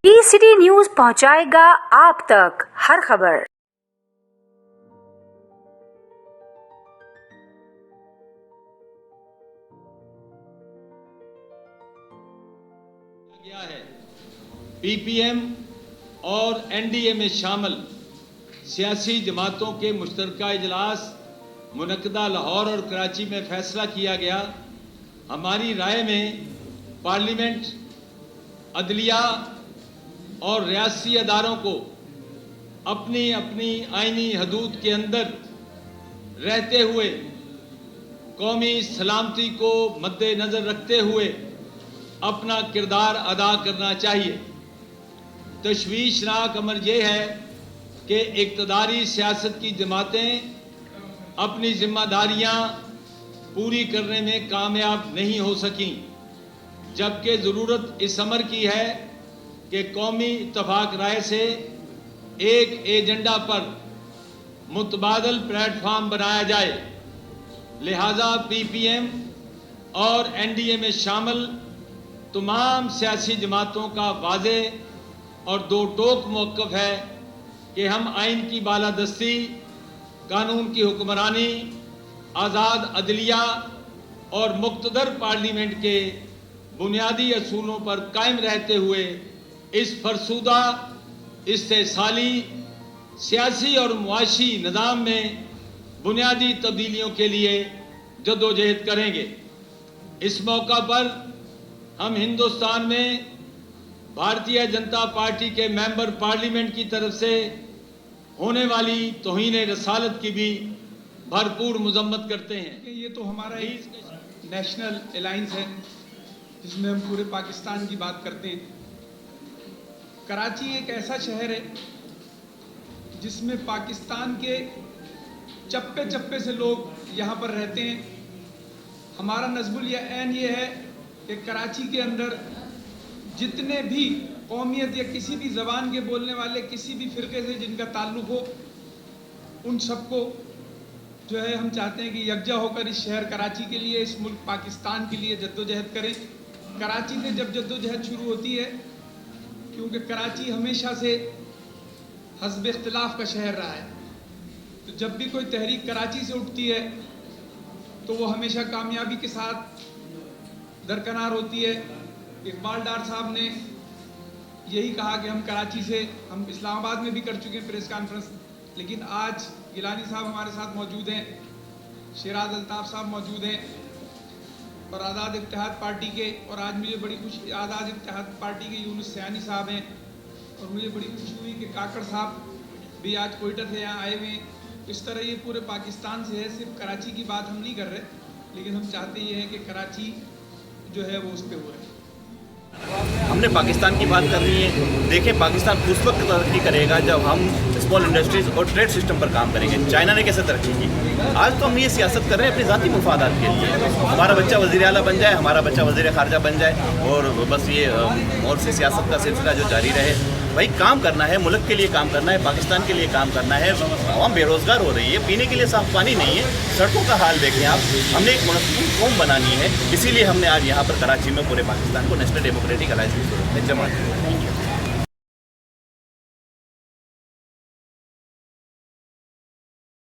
T news پہنچائے گا آپ تک ہر خبر۔ پی پی ایم اور این ڈی اے میں شامل سیاسی جماعتوں کے مشترکہ اجلاس منعقدہ لاہور اور کراچی میں فیصلہ کیا گیا۔ ہماری رائے میں پارلیمنٹ، عدلیہ اور ریاستی اداروں کو اپنی اپنی آئینی حدود کے اندر رہتے ہوئے قومی سلامتی کو مد نظر رکھتے ہوئے اپنا کردار ادا کرنا چاہیے۔ تشویشناک امر یہ ہے کہ اقتداری سیاست کی جماعتیں اپنی ذمہ داریاں پوری کرنے میں کامیاب نہیں ہو سکیں، جبکہ ضرورت اس امر کی ہے کہ قومی اتفاق رائے سے ایک ایجنڈا پر متبادل پلیٹ فارم بنایا جائے۔ لہذا پی پی ایم اور این ڈی اے میں شامل تمام سیاسی جماعتوں کا واضح اور دو ٹوک موقف ہے کہ ہم آئین کی بالادستی، قانون کی حکمرانی، آزاد عدلیہ اور مقتدر پارلیمنٹ کے بنیادی اصولوں پر قائم رہتے ہوئے اس فرسودہ استحصالی سیاسی اور معاشی نظام میں بنیادی تبدیلیوں کے لیے جدوجہد کریں گے۔ اس موقع پر ہم ہندوستان میں بھارتیہ جنتا پارٹی کے ممبر پارلیمنٹ کی طرف سے ہونے والی توہین رسالت کی بھی بھرپور مذمت کرتے ہیں۔ یہ تو ہمارا ایک نیشنل الائنس ہے جس میں ہم پورے پاکستان کی بات کرتے ہیں۔ کراچی ایک ایسا شہر ہے جس میں پاکستان کے چپے چپے سے لوگ یہاں پر رہتے ہیں۔ ہمارا نصب العین یہ ہے کہ کراچی کے اندر جتنے بھی قومیت یا کسی بھی زبان کے بولنے والے کسی بھی فرقے سے جن کا تعلق ہو، ان سب کو جو ہے ہم چاہتے ہیں کہ یکجا ہو کر اس شہر کراچی کے لیے، اس ملک پاکستان کے لیے جدوجہد کریں۔ کراچی سے جب جدوجہد شروع ہوتی ہے، کیونکہ کراچی ہمیشہ سے حزب اختلاف کا شہر رہا ہے، تو جب بھی کوئی تحریک کراچی سے اٹھتی ہے تو وہ ہمیشہ کامیابی کے ساتھ درکنار ہوتی ہے۔ اقبال ڈار صاحب نے یہی کہا کہ ہم کراچی سے، ہم اسلام آباد میں بھی کر چکے ہیں پریس کانفرنس، لیکن آج گیلانی صاحب ہمارے ساتھ موجود ہیں، شیراز الطاف صاحب موجود ہیں اور آزاد اتحاد پارٹی کے، اور آج مجھے بڑی خوشی آزاد اتحاد پارٹی کے یونس سیانی صاحب ہیں، اور مجھے بڑی خوشی ہوئی کہ کاکڑ صاحب بھی آج کوئٹہ سے یہاں آئے ہوئے ہیں۔ اس طرح یہ پورے پاکستان سے ہے، صرف کراچی کی بات ہم نہیں کر رہے، لیکن ہم چاہتے یہ ہیں کہ کراچی جو ہے وہ اس پہ ہو رہا ہے۔ ہم نے پاکستان کی بات کرنی ہے۔ دیکھیں، پاکستان اس وقت ترقی کرے گا جب ہم اسمال انڈسٹریز اور ٹریڈ سسٹم پر کام کریں گے۔ چائنا نے کیسے ترقی کی؟ آج تو ہم یہ سیاست کر رہے ہیں اپنی ذاتی مفادات کے لیے، ہمارا بچہ وزیر اعلیٰ بن جائے، ہمارا بچہ وزیر خارجہ بن جائے، اور بس یہ اور سی سیاست کا سلسلہ جو جاری رہے۔ بھائی کام کرنا ہے، ملک کے لیے کام کرنا ہے، پاکستان کے لیے کام کرنا ہے۔ عوام بے روزگار ہو رہی ہے، پینے کے لیے صاف پانی نہیں ہے، سڑکوں کا حال دیکھیں آپ۔ ہم نے ایک منظم قوم بنانی ہے، اسی لیے ہم نے آج یہاں پر کراچی میں پورے پاکستان کو نیشنل ڈیموکریٹک الائنس کی صورت میں جمع کیا۔